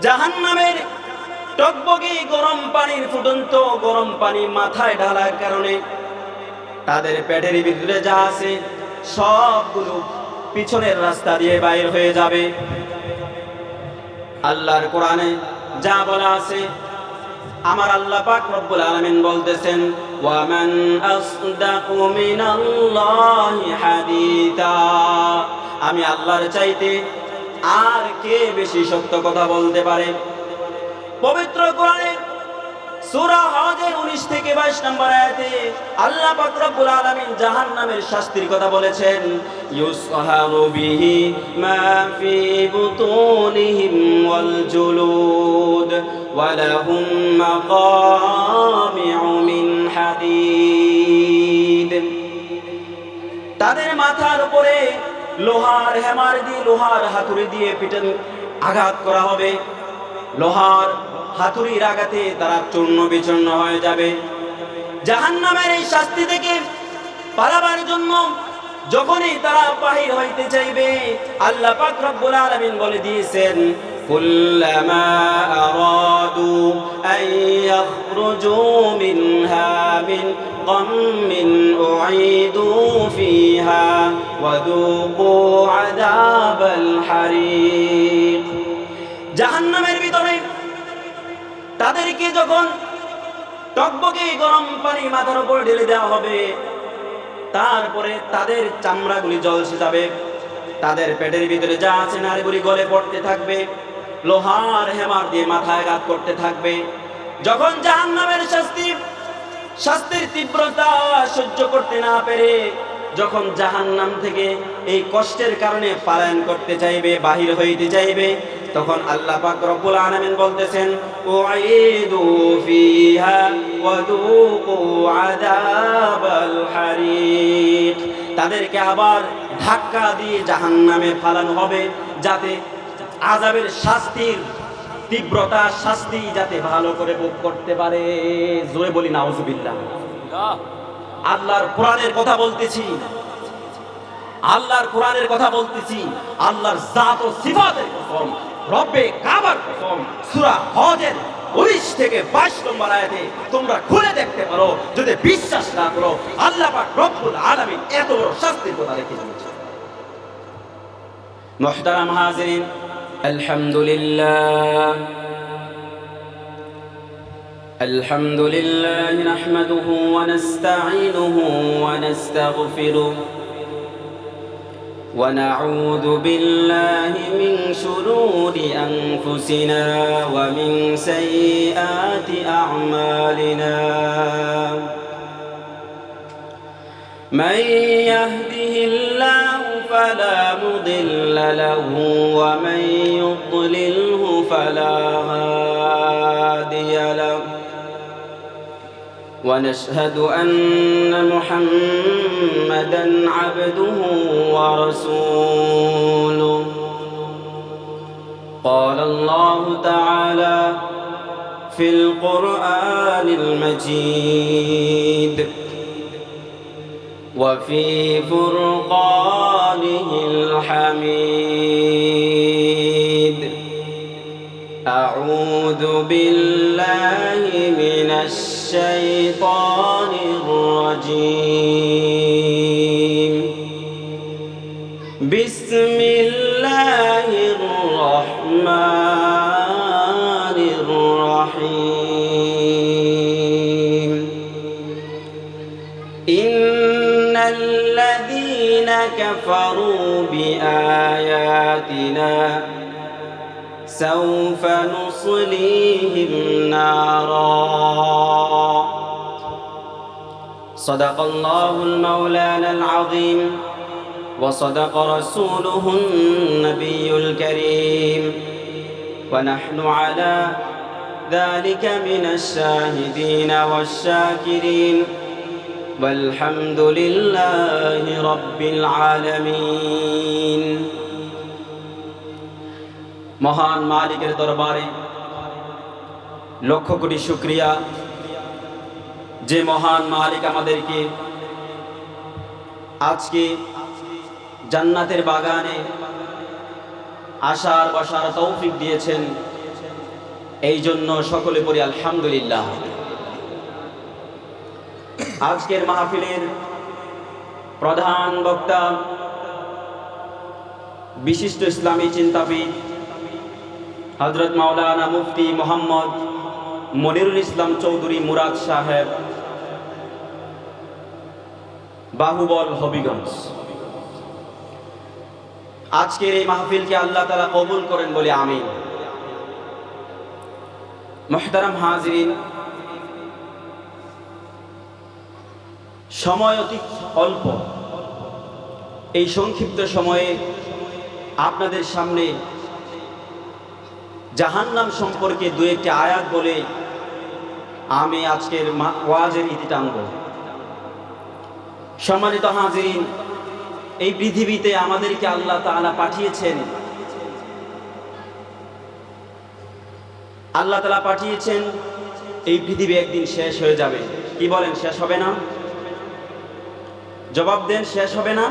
জাহান্নামের টকবগে গরম পানির ফুটন্ত গরম পানি মাথায় ঢালার কারণে তাদের পেটের ভিতরে যা আছে সবগুলো পিছনের রাস্তা দিয়ে বাইর হয়ে যাবে। আল্লাহর কোরআনে যা বলা আছে, আমার আল্লাহ পাক রব্বুল আলামিন বলতেছেন, ওয়া মান আসদাকু মিনাল্লাহি হাদিতা, আমি আল্লাহর চাইতে আর কে বেশি সত্য কথা বলতে পারে। পবিত্র কোরআনে সূরা হজের 19 থেকে 22 নম্বর আয়াতে আল্লাহ পাক রব্বুল আলামিন জাহান্নামের শাস্তির কথা বলেছেন, ইউসহারু বিহি মা ফি বুতুনিহিম ওয়াল জুলুদ ওয়া লাহুম মাকামিউ মিন হাদিদ। তাদের মাথার উপরে লোহার হ্যামার দিয়ে, লোহার হাতুড়ি দিয়ে পিটন আঘাত করা হবে। লোহার হাতুড়ির আঘাতে তারা চূর্ণ বিচূর্ণ হয়ে যাবে। জাহান্নামের এই শাস্তি থেকে পালাবার জন্য যখনই তারা বাহির হইতে চাইবে, আল্লাহ পাক রব্বুল আলামিন বলে দিয়েছেন, কুল্লামা আরাদু আন ইয়াখরুজু মিনহা মিন গাম্মিন উঈদু ফিহা ওয়া যুকু আযাবাল হারিক। জাহান্নামের ভিতরে তাদেরকে যখন টকবকে গরম পানি মাথার উপর ঢেলে দেওয়া হবে, তারপরে তাদের চামড়াগুলি জ্বলসে যাবে, তাদের পেটের ভিতরে যা আছে নাড়িগুলি গলে পড়তে থাকবে, লোহার হ্যামার দিয়ে মাথায় আঘাত করতে থাকবে। যখন জাহান্নামের শাস্তির তীব্রতা সহ্য করতে না পেরে যখন জাহান্নাম থেকে এই কষ্টের কারণে পলায়ন করতে চাইবে, বাহির হইতে চাইবে, তখন আল্লাহ পাক রব্বুল আলামিন বলতেছেন, উঈদু ফিহা ওয়া যুকু আযাবাল হারিক। তাদেরকে আবার ধাক্কা দিয়ে জাহান্নামে ফালানো হবে, যাতে আযাবের শাস্তির তীব্রতা, শাস্তি যাতে ভালো করে ভোগ করতে পারে। জোরে বলি নাউজুবিল্লাহ। আল্লাহর কোরআনের কথা বলতেছি, আল্লাহর কোরআনের কথা বলতেছি, আল্লাহর জাত ও সিফাতের কসম, রব্বে কাবার কসম। সূরা হজের 19 থেকে 22 নম্বর আয়াতে তোমরা খুলে দেখতে পারো। যদি বিশ্বাস না করো, আল্লাহ পাক রব্বুল আলামিন এত বড় শাস্তির কথা রেখে দিয়েছেন। মুহতারাম হাজিরিন, আলহামদুলিল্লাহ আলহামদুলিল্লাহ নাহমাদুহু ওয়া নাস্তাঈনুহু ওয়া নাস্তাগফিরুহু ونعوذ بالله من شرور أنفسنا ومن سيئات أعمالنا من يهده الله فلا مضل له ومن يضلله فلا هادي له ونشهد أن محمدًا عبده ورسوله قال الله تعالى في القرآن المجيد وفي فرقانه الحميد أعوذ بالله من الشيطان الرجيم بسم الله الرحمن الرحيم إن الذين كفروا بآياتنا سوف نصليهم نارا صدق الله المولانا العظيم وصدق رسوله النبي الكريم ونحن على ذلك من الشاهدين والشاكرين والحمد لله رب العالمين মহান মালিকের দরবারে লক্ষ কোটি শুকরিয়া, যে মহান মালিক আমাদেরকে আজকে জান্নাতের বাগানে আসার বসার তৌফিক দিয়েছেন। এই জন্য সকলে পড়ি আলহামদুলিল্লাহ। আজকের মাহফিলের প্রধান বক্তা বিশিষ্ট ইসলামী চিন্তাবিদ হযরত মাওলানা মুফতি মোহাম্মদ মনিরুল ইসলাম চৌধুরী মুরাদ সাহেব, বাহুবল হবিগঞ্জ। আজকের এই মাহফিলকে আল্লাহ তাআলা কবুল করেন বলে আমিন। মুহতারাম হাজিরিন, সময় অতি অল্প। এই সংক্ষিপ্ত সময়ে আপনাদের সামনে জাহান্নাম সম্পর্কে দু একটি আয়াত বলে আমি আজকের ওয়াজের ইতি টানব। সম্মানিত হাজিরিন, এই পৃথিবীতে আমাদেরকে আল্লাহ তাআলা পাঠিয়েছেন, আল্লাহ তাআলা পাঠিয়েছেন। এই পৃথিবী একদিন শেষ হয়ে যাবে। কি বলেন, শেষ হবে না? জবাব দেন, শেষ হবে না?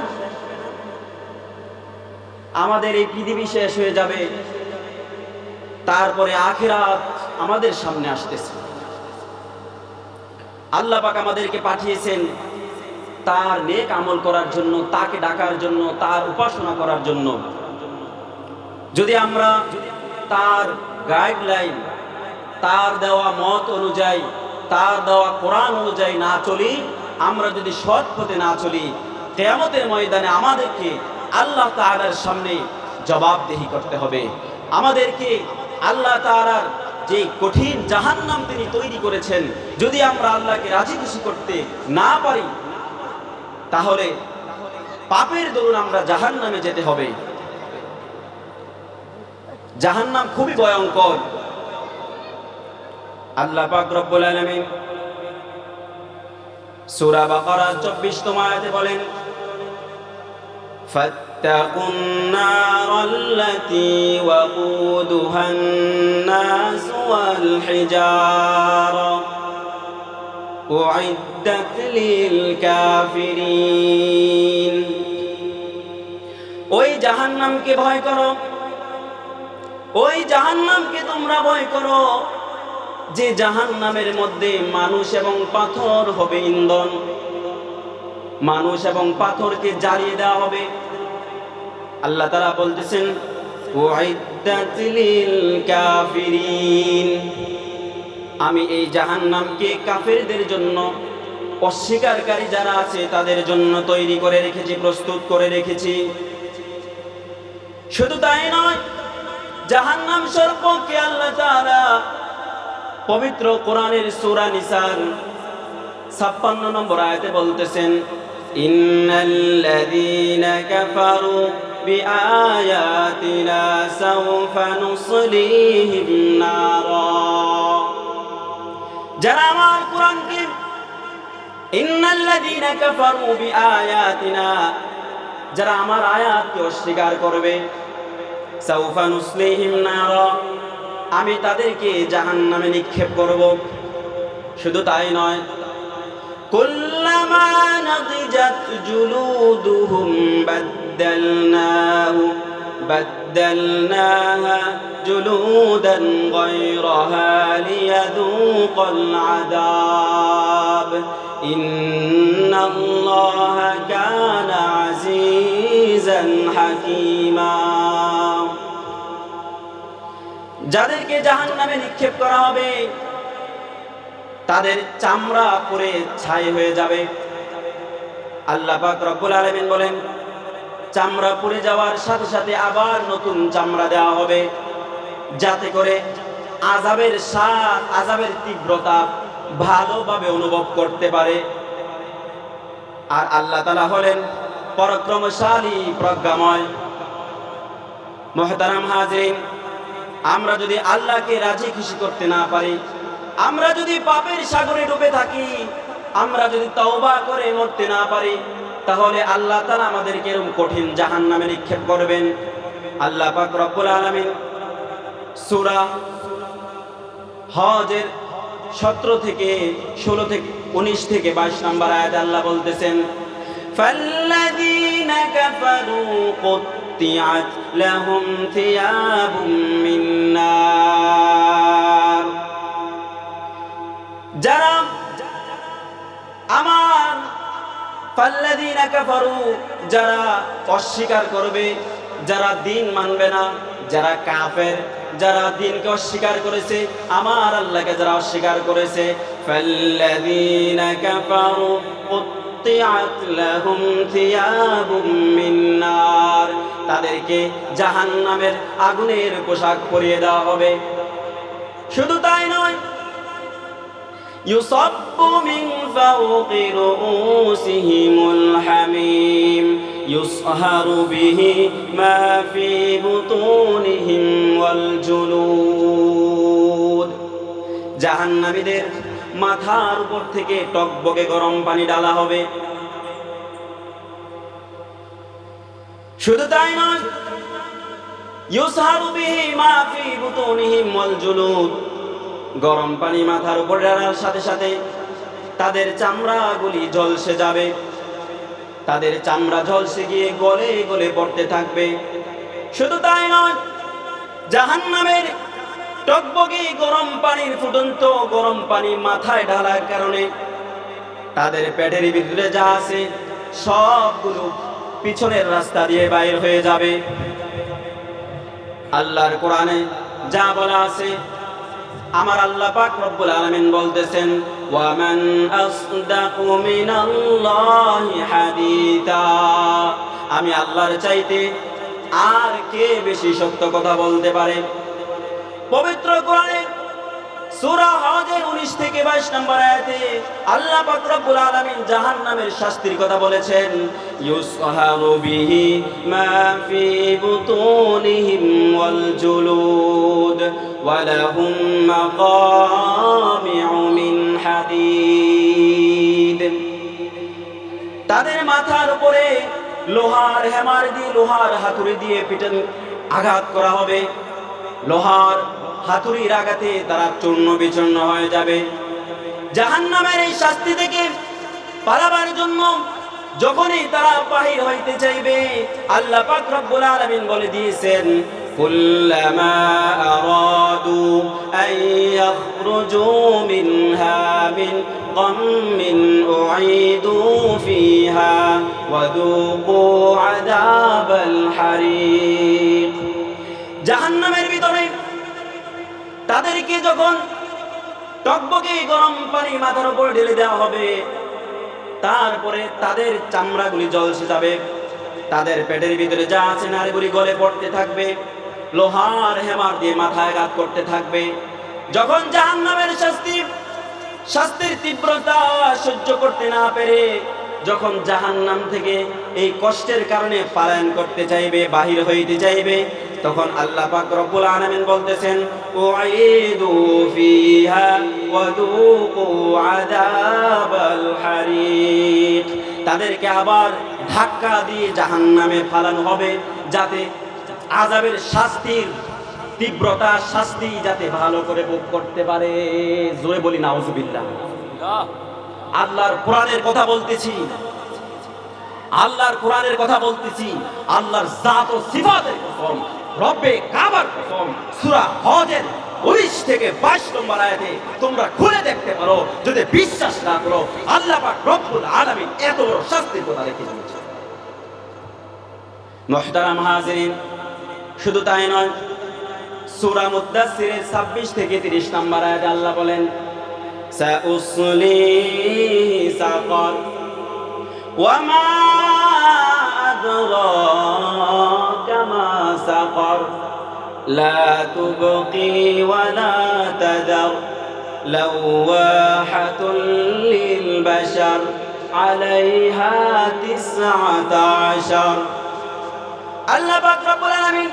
আমাদের এই পৃথিবী শেষ হয়ে যাবে, তারপরে আখিরাত আমাদের সামনে আসতেছে। আল্লাহ পাক আমাদেরকে পাঠিয়েছেন তার নেক আমল করার জন্য, তাকে ডাকার জন্য, তার উপাসনা করার জন্য। যদি আমরা তার গাইডলাইন, তার দেওয়া মত অনুযায়ী, তার দেওয়া কোরআন অনুযায়ী না চলি, আমরা যদি সৎ পথে না চলি, কিয়ামতের ময়দানে আমাদেরকে আল্লাহ তাআলার সামনে জবাবদিহি করতে হবে। আমাদেরকে আল্লাহ তাআলার যে কঠিন জাহান্নাম তিনি তৈরি করেছেন, যদি আমরা আল্লাহকে রাজি খুশি করতে না পারি, তাহলে পাপের দরুন আমরা জাহান্নামে যেতে হবে। জাহান্নাম খুবই ভয়ঙ্কর। আল্লাহ পাক রব্বুল আলামিন সূরা বাকারা 24তম আয়াতে বলেন, ফাত্তাকুন নারাল্লাতী ওয়াকুদুহান নাস ওয়াল হিজারা উইদ্দাত লিল কাফিরিন। ওই জাহান্নামকে ভয় করো, ওই জাহান্নামকে তোমরা ভয় করো, যে জাহান্নামের মধ্যে মানুষ এবং পাথর হবে ইন্ধন। মানুষ এবং পাথরকে জ্বালিয়ে দেওয়া হবে। আল্লাহ তাআলা বলতেছেন, উইদ্দাত লিল কাফিরিন, আমি এই জাহান্নামকে কাফেরদের জন্য, অস্বীকারী যারা আছে তাদের জন্য তৈরি করে রেখেছি, প্রস্তুত করে রেখেছি। শুধু তাই নয়, জাহান্নাম সম্পর্কে আল্লাহ তাআলা পবিত্র কোরআনের সূরা নিসার 56 নম্বর আয়াতে বলতেছেন, ইন্নাল্লাযীনা কাফারু বিআয়াতিনা সাওফা নুসলিহিম নারা। যারা আমার কোরআনকে, ইন্নাল্লাযীনা কাফারু বিআয়াতিনা, যারা আমার আয়াতকে অস্বীকার করবে, সাওফা নুসলিহিম নারা, আমি তাদেরকে জাহান্নামে নিক্ষেপ করব। শুধু তাই নয়, কুল্লামা নাদিজাত জুলুদুহুম বাদদালনাহা জুলুদান গায়রাহা লিয়াযুকাল আযাব ইন্নাল্লাহা কানা আজিজান হাকীমা। যাদেরকে জাহান্নামে নিক্ষেপ করা হবে, তাদের চামড়া পুড়ে ছাই হয়ে যাবে। আল্লাহ পাক রব্বুল আলামিন বলেন, চামড়া পুড়ে যাওয়ার সাথে সাথে আবার নতুন চামড়া দেওয়া হবে, যাতে করে আযাবের স্বাদ, আযাবের তীব্রতা ভালোভাবে অনুভব করতে পারে। আর আল্লাহ তাআলা হলেন পরাক্রমশালী, প্রজ্ঞাময়। মুহতারাম হাজিরিন, আমরা যদি আল্লাহকে রাজি খুশি করতে না পারি, আমরা যদি পাপের সাগরে ডুবে থাকি, আমরা যদি তওবা করে মরতে না পারি, তাহলে আল্লাহ তাআলা আমাদেরকে এরকম কঠিন জাহান্নামে নিক্ষেপ করবেন। আল্লাহ পাক রব্বুল আলামিন সূরা হজের 17 থেকে 16 থেকে 19 থেকে 22 নম্বর আয়াতে আল্লাহ বলতেছেন, ফাল্লাযীনা কাফারু কুত্তিআত লাহুম থিয়াবুম মিন নার ফাল্লাযীনা কাফারু, যারা অস্বীকার করবে, যারা দিন মানবে না, যারা কাফের, যারা দিনকে অস্বীকার করেছে, আমার আল্লাহকে যারা অস্বীকার করেছে, ফাল্লাযীনা কাফারু কুত্তিআত লাহুম থিয়াবুম মিন নার, তাদেরকে জাহান্নামের আগুনের পোশাক পরিয়ে দেওয়া হবে। শুধু তাই নয়, ইউসাব্বু মিন ফাওকি রুউসিহিমুল হামিম ইউসহারু বিহি মা ফি বুতুনিহিম ওয়াল জুলুদ। জাহান্নামীদের মাথার উপর থেকে টকবকে গরম পানি ঢালা হবে। শুধু তাই নয়, ইউসহারু বিহি মা ফি বুতুনিহিম ওয়াল জুলুদ, গরম পানি মাথার উপর ঢালার সাথে সাথে তাদের চামড়াগুলি ঝলসে যাবে, তাদের চামড়া ঝলসে গিয়ে গলে গলে পড়তে থাকবে। শুধু তাই নয়, জাহান্নামের টকবকে গরম পানির ফুটন্ত গরম পানি মাথায় ঢালার কারণে তাদের পেটের ভিতরে যা আছে সবগুলো পিছনের রাস্তা দিয়ে বাইর হয়ে যাবে। আল্লাহর কোরআনে যা বলা আছে, আমার আল্লাহ পাক রব্বুল আলামিন বলতেছেন, ওয়া মান আসদাকু মিনাল্লাহি হাদিতা, আমি আল্লাহর চাইতে আর কে বেশি সত্য কথা বলতে পারে। পবিত্র কোরআনে সূরা হজের 19 থেকে 22 নম্বর আয়াতে আল্লাহ পাক রব্বুল আলামিন জাহান্নামের শাস্তির কথা বলেছেন, ইউসহারু বিহি মা ফি বুতুনিহিম ওয়াল জুলুদ ওয়া লাহুম মাকামিউ মিন হাদিদ, তাদের মাথার উপরে লোহার হ্যামার দিয়ে, লোহার হাতুড়ি দিয়ে পিটন আঘাত করা হবে। লোহার হাতুড়ির আঘাতে তারা চূর্ণ বিচূর্ণ হয়ে যাবে। জাহান্নামের এই শাস্তি থেকে পালাবার জন্য যখনই তারা বাহির হইতে চাইবে, আল্লাহ পাক রব্বুল আলামিন বলে দিয়েছেন, কুল্লামা আরাদু আন ইয়াখরুজু মিনহা মিন গাম্মিন উঈদু ফিহা ওয়া যুকু আযাবাল হারিক। জাহান্নামের ভিতরে তাদেরকে যখন টকবকে গরম পানি মাথার উপর ঢেলে দেওয়া হবে, তারপরে তাদের চামড়াগুলি ঝলসে যাবে, তাদের পেটের ভিতরে যা আছে নাড়িগুলি গলে পড়তে থাকবে, লোহার হ্যামার দিয়ে মাথায় আঘাত করতে থাকবে। যখন জাহান্নামের শাস্তির তীব্রতা সহ্য করতে না পেরে যখন জাহান্নাম থেকে এই কষ্টের কারণে পলায়ন করতে চাইবে, বাহির হইতে চাইবে, তখন আল্লাহ পাক রব্বুল আলামিন বলতেছেন, উঈদু ফিহা ওয়া যুকু আযাবাল হারিক, তাদেরকে আবার ধাক্কা দিয়ে জাহান্নামে ফালানো হবে, যাতে আযাবের শাস্তির তীব্রতা, শাস্তি যাতে ভালো করে ভোগ করতে পারে। জোরে বলি নাউজুবিল্লাহ। আল্লাহর কোরআনের কথা বলতেছি, আল্লাহর কোরআনের কথা বলতেছি, আল্লাহর জাত ও সিফাতের কসম, রব্বে কাবার কসম। সূরা হজের 19 থেকে 22 নম্বর আয়াতে তোমরা খুলে দেখতে পারো। যদি বিশ্বাস না করো, আল্লাহ পাক রব্বুল আলামিন এত বড় শাস্তির কথা রেখে দিয়েছে। মুহতারাম হাজিরিন, শুধু তাই নয়, সূরা মুদ্দাসসিরের 26 থেকে 30 নম্বর আয়াতে আল্লাহ বলেন, সাউসলিহি সাকার ওয়া মা আদরাকা মা সাকার লা তুবকি ওয়া লা তাদার লাওয়াহাতুল লিল বাশার আলাইহা 19। আল্লাহ পাক রব্বুল আলামিন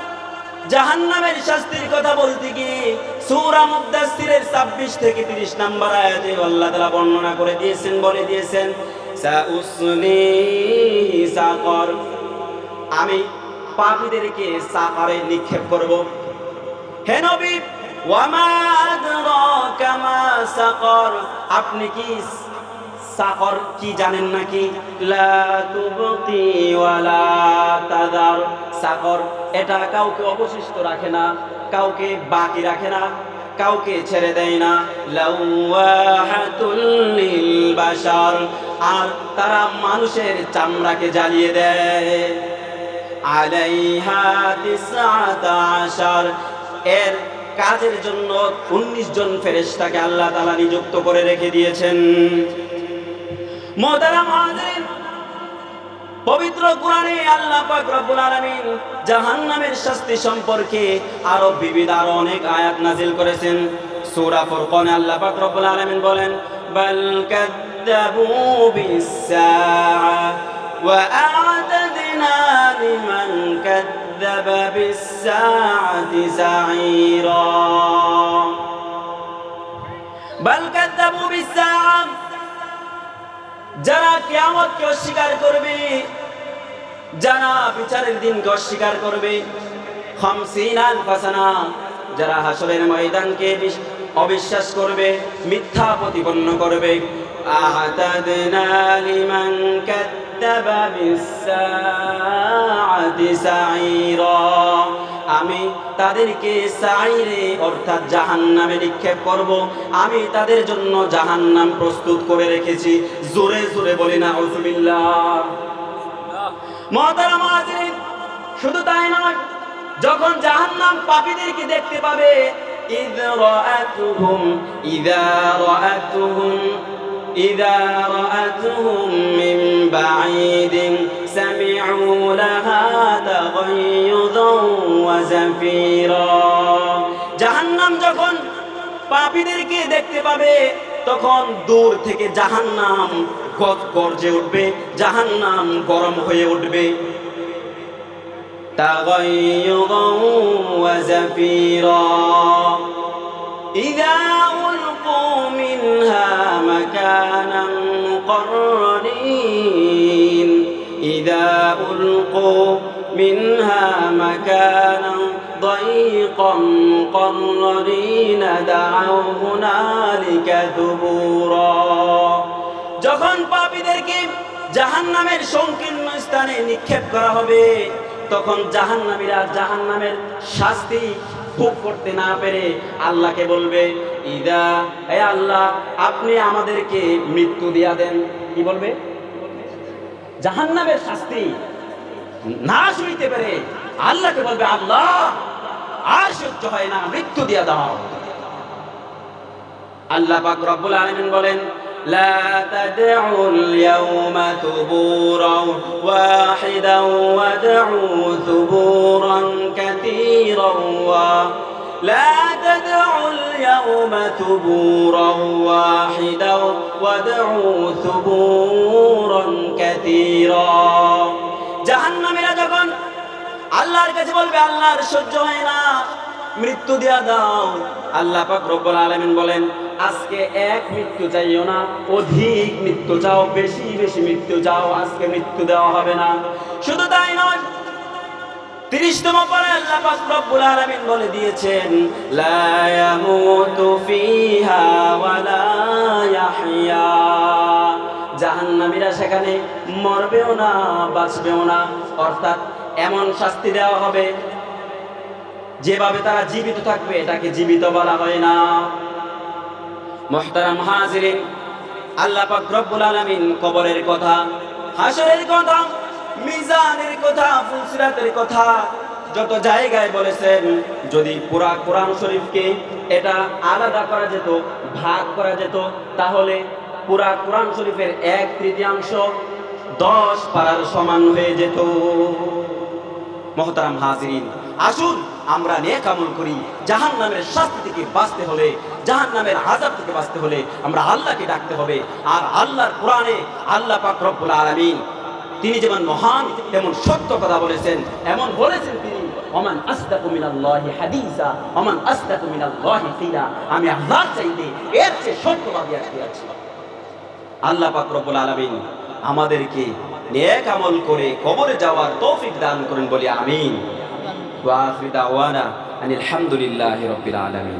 জাহান্নামের শাস্তির কথা বলতে গিয়ে সূরা মুদ্দাসসিরের 26 থেকে 30 নম্বর আয়াতে আল্লাহ তাআলা বর্ণনা করে দিয়েছেন, বলে দিয়েছেন, সাউসলিহি সাকার, আমি পাপীদেরকে সাকারে নিক্ষেপ করব। হে নবী, ওয়া মা আদরাকা মা সাকার, আপনি কি সাকার কি জানেন নাকি? লা তুবকি ওয়া লা তাদার, সাকার এটা কাউকে অবশিষ্ট রাখে না, কাউকে বাকি রাখে না, কাউকে ছেড়ে দেয় না। লাওয়াহাতুল লিল বাশার, আর তারা মানুষের চামড়াকে জ্বালিয়ে দেয়। আলাইহা 19, এর কাজের জন্য 19 জন ফেরেশতাকে আল্লাহ তাআলা নিযুক্ত করে রেখে দিয়েছেন। মুহতারাম হাজিরিন, পবিত্র কোরআনে আল্লাহ পাক রব্বুল আলামিন জাহান্নামের শাস্তি সম্পর্কে আরো অনেক আয়াত নাযিল করেছেন। সূরা ফুরকানে আল্লাহ পাক রব্বুল আলামিন বলেন, বাল কাযযাবু বিস-সাআ ওয়া আ'তাদনা লিমান কাযযাবা বিস-সাআতি সাঈরা। বাল কাযযাবু বিস-সাআ, যারা কিয়ামতকে অস্বীকার করবে, যারা বিচারের দিনকে অস্বীকার করবে, 50 আলফা সানা, যারা হাসরের ময়দানকে অবিশ্বাস করবে, মিথ্যা প্রতিপন্ন করবে, আ'তাদনা লিমান কাযযাবা বিস-সাআতি সাঈরা, আমি তাদেরকে সাঈরে অর্থাৎ জাহান্নামে নিক্ষেপ করব। আমি তাদের জন্য জাহান্নাম প্রস্তুত করে রেখেছি। জোরে জোরে বলি না আউযুবিল্লাহ। মুহতারাম হাজিরিন, শুধু তাই নয়, যখন জাহান্নাম পাপীদেরকে দেখতে পাবে, ইযা রাআতুহুম মিন বাঈদিন সামি'উ লাহা তাগায়্যুযান ওয়া জাফীরা। জাহান্নাম যখন পাপীদেরকে দেখতে পাবে, তখন দূর থেকে জাহান্নাম গর্জে উঠবে, জাহান্নাম গরম হয়ে উঠবে। তাগায়্যুযান ওয়া জাফীরা, ইযা উলকু মিনহা মাকানান মুকাররানিন, ইযা উলকু মিনহা মাকানান ضيقا مقررين دعوا هنالك ثبورا। যখন পাপীদেরকে জাহান্নামের সংকীর্ণ স্থানে নিক্ষেপ করা হবে, তখন জাহান্নামীরা জাহান্নামের শাস্তি ভোগ করতে না পেরে আল্লাহকে বলবে, ইদা, হে আল্লাহ, আপনি আমাদেরকে মৃত্যু দিয়া দেন। কি বলবে? জাহান্নামের শাস্তি না সইতে পেরে আল্লাহকে বলবে, আল্লাহ আর সহ্য হয় না, মৃত্যু দিয়া দাও। আল্লাহ পাক রব্বুল আলামিন বলেন, লা তাদউল ইয়াওমা তুবুরান ওয়াহিদান ওয়াদউ তুবুরান কাতীরান ওয়া লা তাদউল ইয়াওমা তুবুরান ওয়াহিদান ওয়াদউ তুবুরান কাতীরা। জাহান্নামীরা যখন আল্লাহর কাছে বলবে, আল্লাহর সহ্য হয় না, মৃত্যু দিয়া দাও, আল্লাহ পাক রব্বুল আলামিন বলেন, আজকে এক মৃত্যু চাইও না, অধিক মৃত্যু চাও, বেশি বেশি মৃত্যু চাও, আজকে মৃত্যু দেওয়া হবে না। শুধু তাই নয়, 30তম পারে আল্লাহ পাক রব্বুল আলামিন বলে দিয়েছেন, লা ইয়ামুতু ফিহা ওয়া লা ইয়াহইয়া। জাহান্নামীরা সেখানে মরবেও না, বাঁচবেও না, অর্থাৎ এমন শাস্তি দেওয়া হবে, যেভাবে তারা জীবিত থাকবে এটাকে জীবিত বলা হয় না। মুহতারাম হাজিরিন, আল্লাহ পাক রব্বুল আলামিন কবরের কথা, হাসরের কথা, মিজানের কথা, ফুলসিরাতের কথা যত জায়গায় বলেছেন। যদি পুরা কোরআন শরীফকে এটা আলাদা করা যেত, ভাগ করা যেত, তাহলে পুরা কোরআন শরীফের 1/3 10 পারার সমান হয়ে যেত। মুহতারাম হাজিরিন, আসুন আমরা নেক আমল করি। জাহান্নামের শাস্তি থেকে বাঁচতে হলে, জাহান্নামের আযাব থেকে বাঁচতে হলে আমরা আল্লাহকে ডাকতে হবে। আর আল্লাহর কোরআনে আল্লাহ পাক রব্বুল আলামিন তিনি যেমন মহান তেমন সত্য কথা বলেছেন, এমন বলেছেন তিনি, ওমান আসদাকু মিনাল্লাহি হাদিসা ওমান আসদাকু মিনাল্লাহি কিলা। আমি আল্লাহর চাইতে এর চেয়ে সত্যবাদী আর কি আছে? আল্লাহ পাক রব্বুল আলামিন আমাদেরকে নেক আমল করে কবরে যাওয়ার তৌফিক দান করেন বলি আমিন। ওয়া আখিরু দাওয়ানা আনিল হামদুলিল্লাহি রাব্বিল আলামিন।